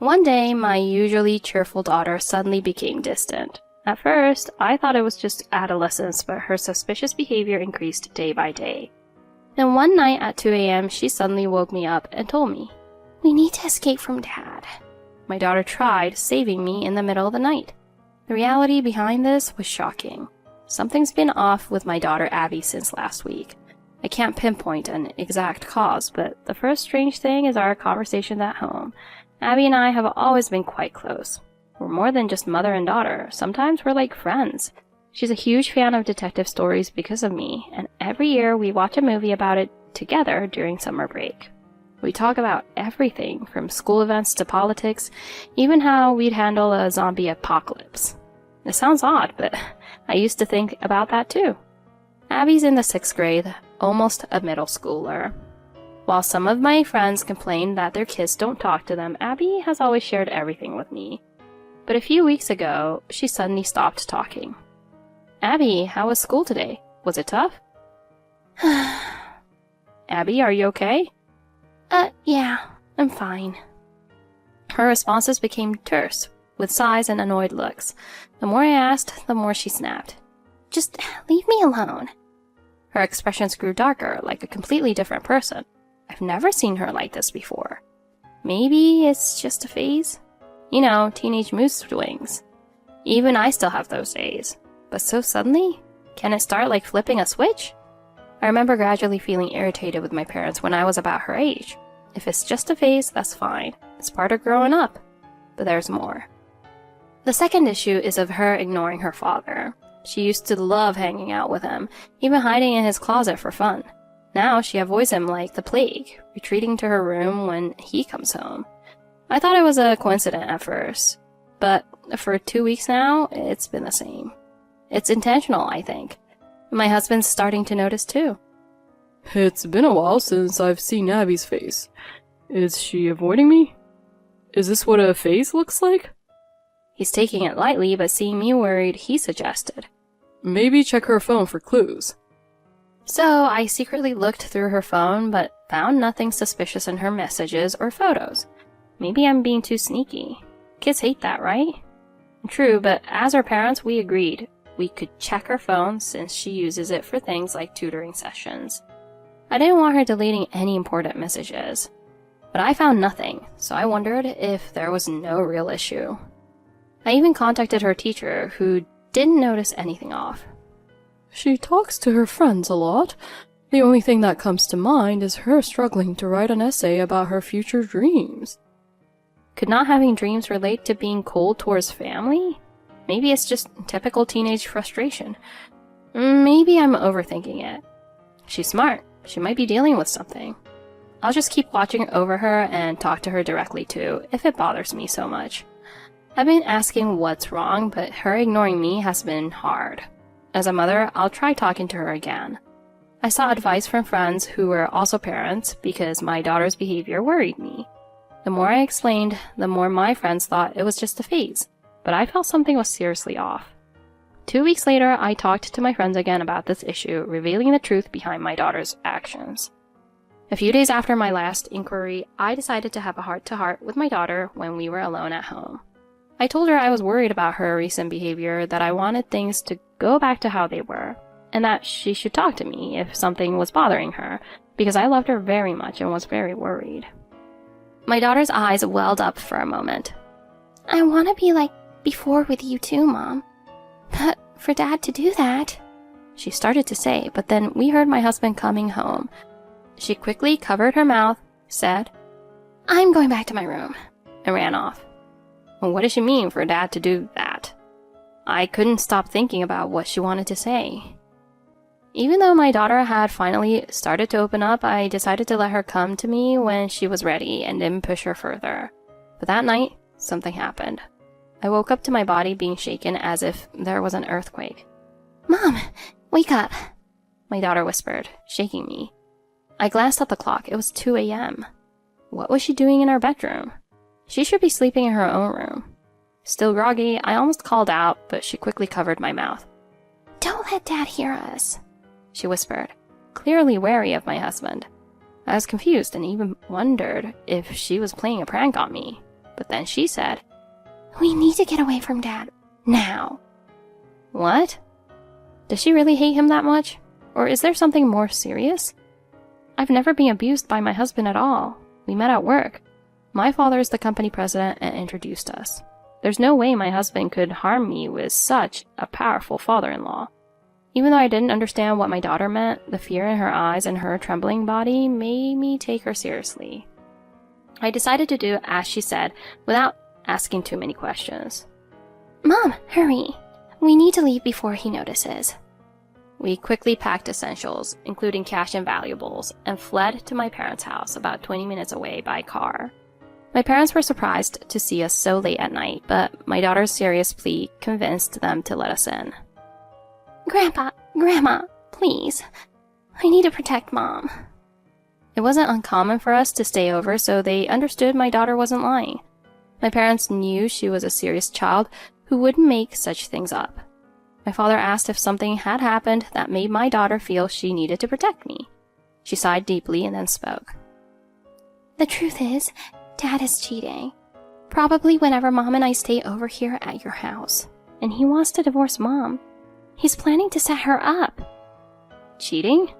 One day, my usually cheerful daughter suddenly became distant. At first, I thought it was just adolescence, but her suspicious behavior increased day by day. Then one night at 2 a.m., she suddenly woke me up and told me, "We need to escape from Dad." My daughter tried saving me in the middle of the night. The reality behind this was shocking. Something's been off with my daughter Abby since last week. I can't pinpoint an exact cause, but the first strange thing is our conversations at home. Abby and I have always been quite close. We're more than just mother and daughter. Sometimes we're like friends. She's a huge fan of detective stories because of me, and every year we watch a movie about it together during summer break. We talk about everything from school events to politics, even how we'd handle a zombie apocalypse. It sounds odd, but I used to think about that too. Abby's in the 6th grade, almost a middle schooler. While some of my friends complain that their kids don't talk to them, Abby has always shared everything with me. But a few weeks ago, she suddenly stopped talking. "Abby, how was school today? Was it tough?" "Abby, are you okay?" Yeah, I'm fine." Her responses became terse, with sighs and annoyed looks. The more I asked, the more she snapped. "Just leave me alone." Her expressions grew darker, like a completely different person. I've never seen her like this before. Maybe it's just a phase? You know, teenage mood swings. Even I still have those days. But so suddenly? Can it start like flipping a switch? I remember gradually feeling irritated with my parents when I was about her age. If it's just a phase, that's fine. It's part of growing up. But there's more. The second issue is of her ignoring her father. She used to love hanging out with him, even hiding in his closet for fun. Now she avoids him like the plague, retreating to her room when he comes home. I thought it was a coincidence at first, but for 2 weeks now, it's been the same. It's intentional, I think. My husband's starting to notice too. "It's been a while since I've seen Abby's face. Is she avoiding me? Is this what a phase looks like?" He's taking it lightly, but seeing me worried, he suggested, "Maybe check her phone for clues." So I secretly looked through her phone, but found nothing suspicious in her messages or photos. Maybe I'm being too sneaky. Kids hate that, right? True, but as her parents, we agreed we could check her phone since she uses it for things like tutoring sessions. I didn't want her deleting any important messages. But I found nothing, so I wondered if there was no real issue. I even contacted her teacher, who didn't notice anything off. "She talks to her friends a lot. The only thing that comes to mind is her struggling to write an essay about her future dreams." Could not having dreams relate to being cold towards family? Maybe it's just typical teenage frustration. Maybe I'm overthinking it. She's smart. She might be dealing with something. I'll just keep watching over her and talk to her directly too, if it bothers me so much. I've been asking what's wrong, but her ignoring me has been hard. As a mother, I'll try talking to her again. I sought advice from friends who were also parents because my daughter's behavior worried me. The more I explained, the more my friends thought it was just a phase, but I felt something was seriously off. 2 weeks later, I talked to my friends again about this issue, revealing the truth behind my daughter's actions. A few days after my last inquiry, I decided to have a heart-to-heart with my daughter when we were alone at home. I told her I was worried about her recent behavior, that I wanted things to go back to how they were, and that she should talk to me if something was bothering her, because I loved her very much and was very worried. My daughter's eyes welled up for a moment. "I want to be like before with you too, Mom. But for Dad to do that..." She started to say, but then we heard my husband coming home. She quickly covered her mouth, said, "I'm going back to my room," and ran off. Well, what does she mean for Dad to do that? I couldn't stop thinking about what she wanted to say. Even though my daughter had finally started to open up, I decided to let her come to me when she was ready and didn't push her further. But that night, something happened. I woke up to my body being shaken as if there was an earthquake. "Mom, wake up," my daughter whispered, shaking me. I glanced at the clock. It was 2 a.m. What was she doing in our bedroom? She should be sleeping in her own room. Still groggy, I almost called out, but she quickly covered my mouth. "Don't let Dad hear us," she whispered, clearly wary of my husband. I was confused and even wondered if she was playing a prank on me. But then she said, We need to get away from Dad. Now. "What? Does she really hate him that much? Or is there something more serious? I've never been abused by my husband at all. We met at work. My father is the company president and introduced us. There's no way my husband could harm me with such a powerful father-in-law." Even though I didn't understand what my daughter meant, the fear in her eyes and her trembling body made me take her seriously. I decided to do as she said without asking too many questions. Mom, hurry. We need to leave before he notices. We quickly packed essentials, including cash and valuables, and fled to my parents' house about 20 minutes away by car. My parents were surprised to see us so late at night, but my daughter's serious plea convinced them to let us in. Grandma, please. I need to protect Mom. It wasn't uncommon for us to stay over, so they understood my daughter wasn't lying. My parents knew she was a serious child who wouldn't make such things up. My father asked if something had happened that made my daughter feel she needed to protect me. She sighed deeply and then spoke. The truth is, Dad is cheating. Probably whenever Mom and I stay over here at your house. And he wants to divorce Mom. He's planning to set her up. Cheating?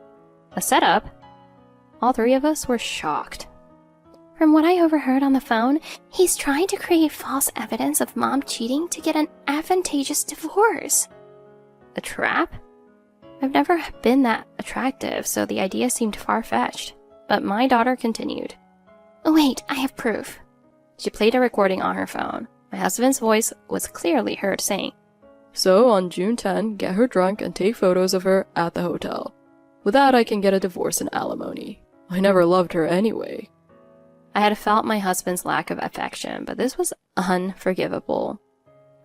A setup? All three of us were shocked. From what I overheard on the phone, he's trying to create false evidence of Mom cheating to get an advantageous divorce. A trap? I've never been that attractive, so the idea seemed far-fetched. But my daughter continued. Wait, I have proof. She played a recording on her phone. My husband's voice was clearly heard saying, So on June 10, get her drunk and take photos of her at the hotel. With that, I can get a divorce and alimony. I never loved her anyway. I had felt my husband's lack of affection, but this was unforgivable.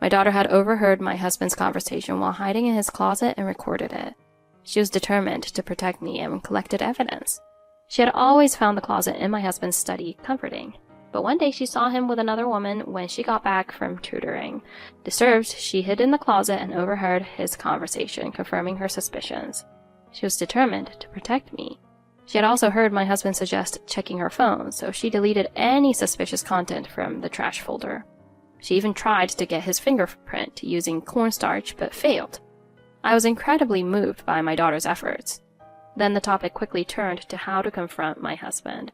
My daughter had overheard my husband's conversation while hiding in his closet and recorded it. She was determined to protect me and collected evidence. She had always found the closet in my husband's study comforting, but one day she saw him with another woman when she got back from tutoring. Disturbed, she hid in the closet and overheard his conversation, confirming her suspicions. She was determined to protect me. She had also heard my husband suggest checking her phone, so she deleted any suspicious content from the trash folder. She even tried to get his fingerprint using cornstarch, but failed. I was incredibly moved by my daughter's efforts. Then the topic quickly turned to how to confront my husband.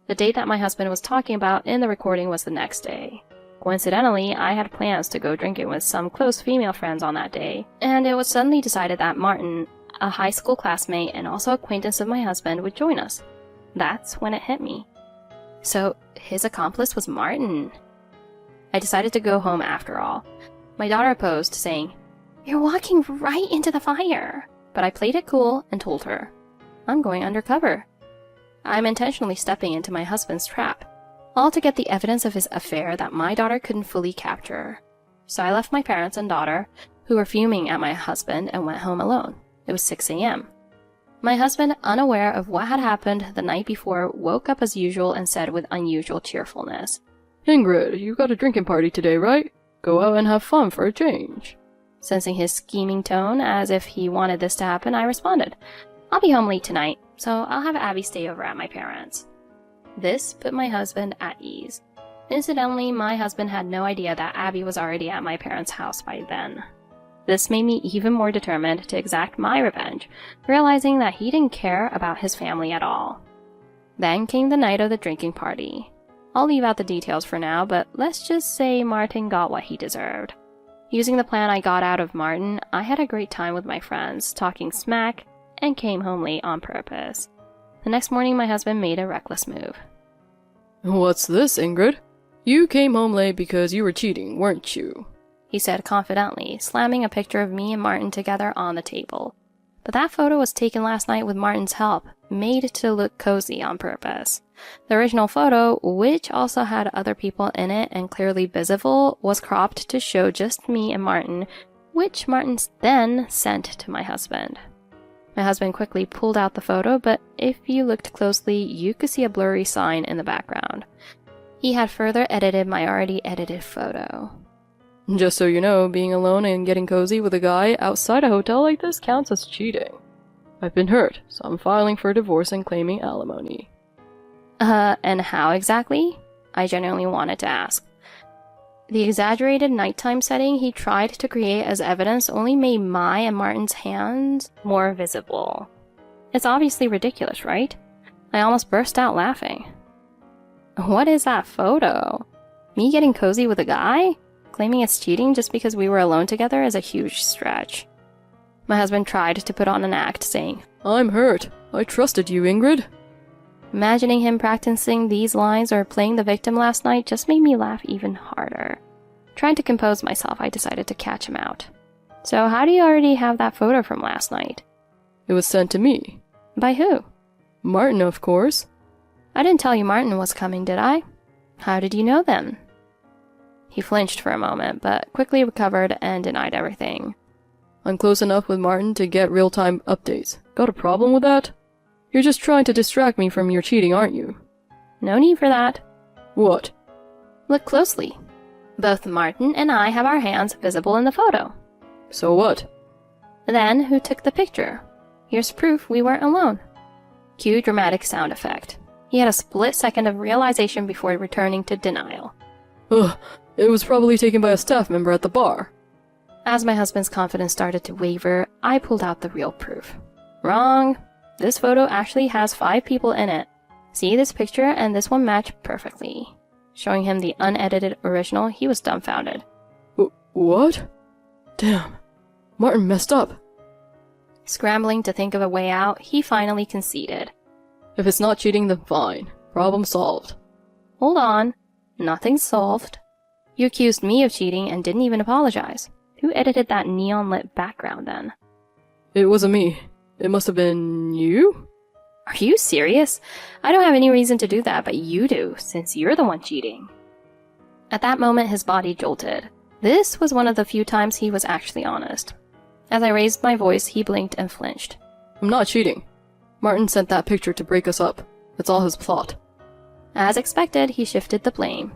The date that my husband was talking about in the recording was the next day. Coincidentally, I had plans to go drinking with some close female friends on that day, and it was suddenly decided that Martin, a high school classmate and also acquaintance of my husband, would join us. That's when it hit me. So his accomplice was Martin. I decided to go home after all. My daughter opposed, saying, You're walking right into the fire. But I played it cool and told her, I'm going undercover. I'm intentionally stepping into my husband's trap, all to get the evidence of his affair that my daughter couldn't fully capture. So I left my parents and daughter, who were fuming at my husband, and went home alone. It was 6 a.m. My husband, unaware of what had happened the night before, woke up as usual and said with unusual cheerfulness, Ingrid, you got a drinking party today, right? Go out and have fun for a change. Sensing his scheming tone, as if he wanted this to happen, I responded, I'll be home late tonight, so I'll have Abby stay over at my parents'. This put my husband at ease. Incidentally, my husband had no idea that Abby was already at my parents' house by then. This made me even more determined to exact my revenge, realizing that he didn't care about his family at all. Then came the night of the drinking party. I'll leave out the details for now, but let's just say Martin got what he deserved. Using the plan I got out of Martin, I had a great time with my friends, talking smack, and came home late on purpose. The next morning, my husband made a reckless move. What's this, Ingrid? You came home late because you were cheating, weren't you? He said confidently, slamming a picture of me and Martin together on the table. But that photo was taken last night with Martin's help, made to look cozy on purpose. The original photo, which also had other people in it and clearly visible, was cropped to show just me and Martin, which Martin then sent to my husband. My husband quickly pulled out the photo, but if you looked closely, you could see a blurry sign in the background. He had further edited my already edited photo. Just so you know, being alone and getting cozy with a guy outside a hotel like this counts as cheating. I've been hurt, so I'm filing for divorce and claiming alimony. And how exactly? I genuinely wanted to ask. The exaggerated nighttime setting he tried to create as evidence only made my and Martin's hands more visible. It's obviously ridiculous, right? I almost burst out laughing. What is that photo? Me getting cozy with a guy? Claiming it's cheating just because we were alone together is a huge stretch. My husband tried to put on an act, saying, I'm hurt. I trusted you, Ingrid. Imagining him practicing these lines or playing the victim last night just made me laugh even harder. Trying to compose myself, I decided to catch him out. So how do you already have that photo from last night? It was sent to me. By who? Martin, of course. I didn't tell you Martin was coming, did I? How did you know then? He flinched for a moment, but quickly recovered and denied everything. I'm close enough with Martin to get real-time updates. Got a problem with that? You're just trying to distract me from your cheating, aren't you? No need for that. What? Look closely. Both Martin and I have our hands visible in the photo. So what? Then, who took the picture? Here's proof we weren't alone. Cue dramatic sound effect. He had a split second of realization before returning to denial. Ugh, it was probably taken by a staff member at the bar. As my husband's confidence started to waver, I pulled out the real proof. Wrong. This photo actually has 5 people in it. See this picture and this one match perfectly. Showing him the unedited original, he was dumbfounded. What? Damn. Martin messed up. Scrambling to think of a way out, he finally conceded. If it's not cheating, then fine. Problem solved. Hold on. Nothing's solved. You accused me of cheating and didn't even apologize. Who edited that neon-lit background then? It wasn't me. It must have been you? Are you serious? I don't have any reason to do that, but you do, since you're the one cheating. At that moment, his body jolted. This was one of the few times he was actually honest. As I raised my voice, he blinked and flinched. I'm not cheating. Martin sent that picture to break us up. It's all his plot. As expected, he shifted the blame.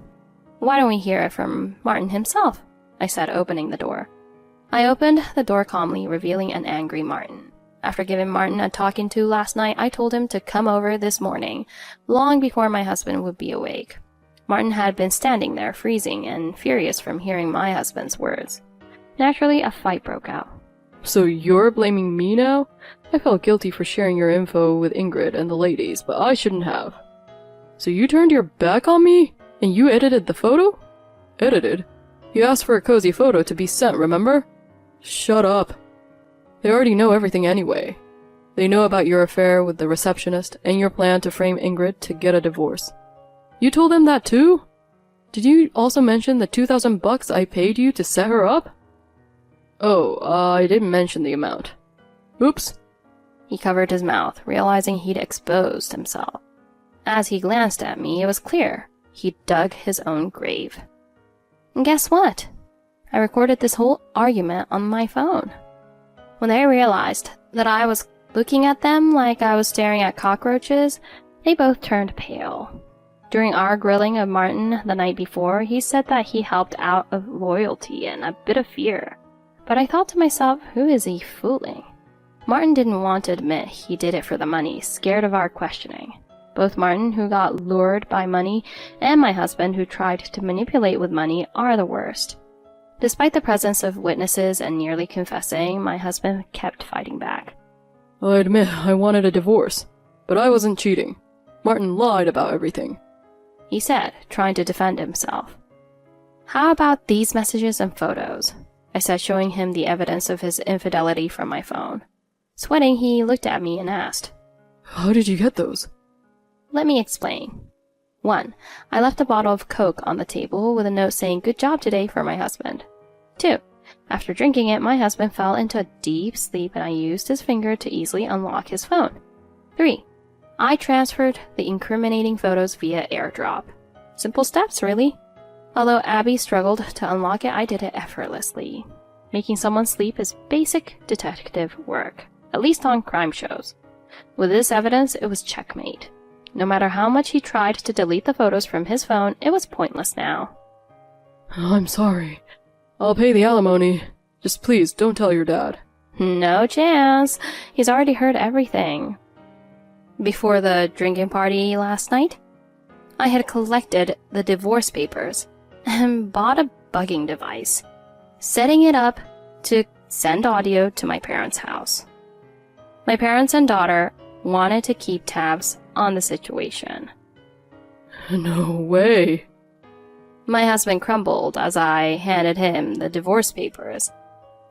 Why don't we hear it from Martin himself? I said, opening the door. I opened the door calmly, revealing an angry Martin. After giving Martin a talking to last night, I told him to come over this morning, long before my husband would be awake. Martin had been standing there, freezing and furious from hearing my husband's words. Naturally, a fight broke out. So you're blaming me now? I felt guilty for sharing your info with Ingrid and the ladies, but I shouldn't have. So you turned your back on me? And you edited the photo? Edited? You asked for a cozy photo to be sent, remember? Shut up. They already know everything anyway. They know about your affair with the receptionist and your plan to frame Ingrid to get a divorce. You told them that too? Did you also mention the $2,000 I paid you to set her up? Oh, I didn't mention the amount. Oops. He covered his mouth, realizing he'd exposed himself. As he glanced at me, it was clear. He dug his own grave. And guess what? I recorded this whole argument on my phone. When they realized that I was looking at them like I was staring at cockroaches, they both turned pale. During our grilling of Martin the night before, he said that he helped out of loyalty and a bit of fear. But I thought to myself, who is he fooling? Martin didn't want to admit he did it for the money, scared of our questioning. Both Martin, who got lured by money, and my husband, who tried to manipulate with money, are the worst. Despite the presence of witnesses and nearly confessing, my husband kept fighting back. I admit I wanted a divorce, but I wasn't cheating. Martin lied about everything, he said, trying to defend himself. How about these messages and photos? I said, showing him the evidence of his infidelity from my phone. Sweating, he looked at me and asked, How did you get those? Let me explain. 1. I left a bottle of Coke on the table with a note saying, "Good job today," for my husband. 2. After drinking it, my husband fell into a deep sleep and I used his finger to easily unlock his phone. 3. I transferred the incriminating photos via AirDrop. Simple steps, really. Although Abby struggled to unlock it, I did it effortlessly. Making someone sleep is basic detective work, at least on crime shows. With this evidence, it was checkmate. No matter how much he tried to delete the photos from his phone, it was pointless now. I'm sorry. I'll pay the alimony. Just please don't tell your dad. No chance. He's already heard everything. Before the drinking party last night, I had collected the divorce papers and bought a bugging device, setting it up to send audio to my parents' house. My parents and daughter wanted to keep tabs on the situation. No way. My husband crumbled as I handed him the divorce papers,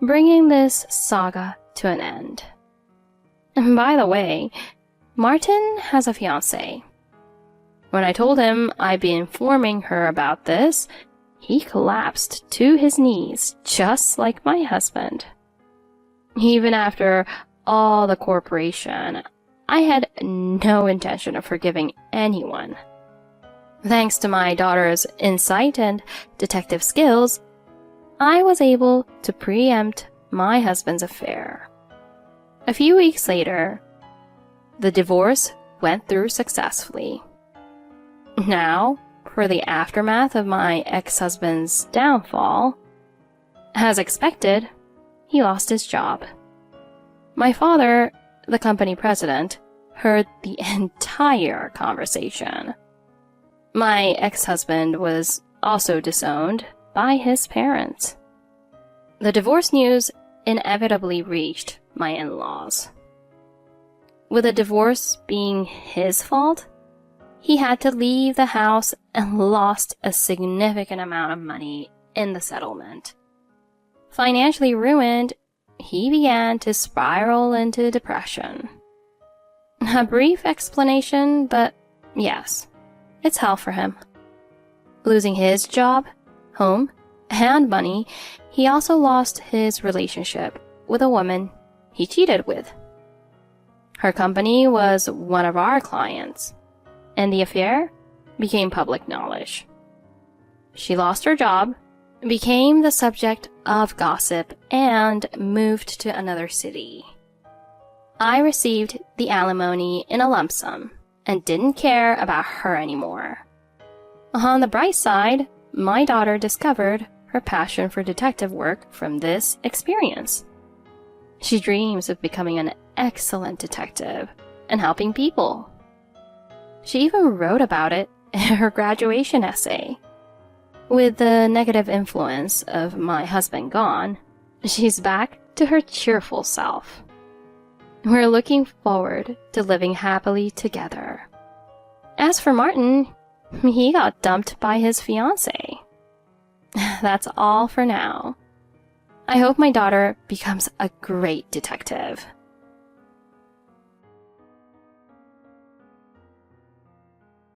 bringing this saga to an end. And by the way, Martin has a fiancée. When I told him I'd be informing her about this, he collapsed to his knees, just like my husband. Even after all the corporation, I had no intention of forgiving anyone. Thanks to my daughter's insight and detective skills, I was able to preempt my husband's affair. A few weeks later, the divorce went through successfully. Now, for the aftermath of my ex-husband's downfall, as expected, he lost his job. My father, the company president, heard the entire conversation. My ex-husband was also disowned by his parents. The divorce news inevitably reached my in-laws. With the divorce being his fault, he had to leave the house and lost a significant amount of money in the settlement. Financially ruined, he began to spiral into depression. A brief explanation, but yes, it's hell for him. Losing his job, home, and money, he also lost his relationship with a woman he cheated with. Her company was one of our clients, and the affair became public knowledge. She lost her job, became the subject of gossip, and moved to another city. I received the alimony in a lump sum and didn't care about her anymore. On the bright side, my daughter discovered her passion for detective work from this experience. She dreams of becoming an excellent detective and helping people. She even wrote about it in her graduation essay. With the negative influence of my husband gone, she's back to her cheerful self. We're looking forward to living happily together. As for Martin, he got dumped by his fiancée. That's all for now. I hope my daughter becomes a great detective.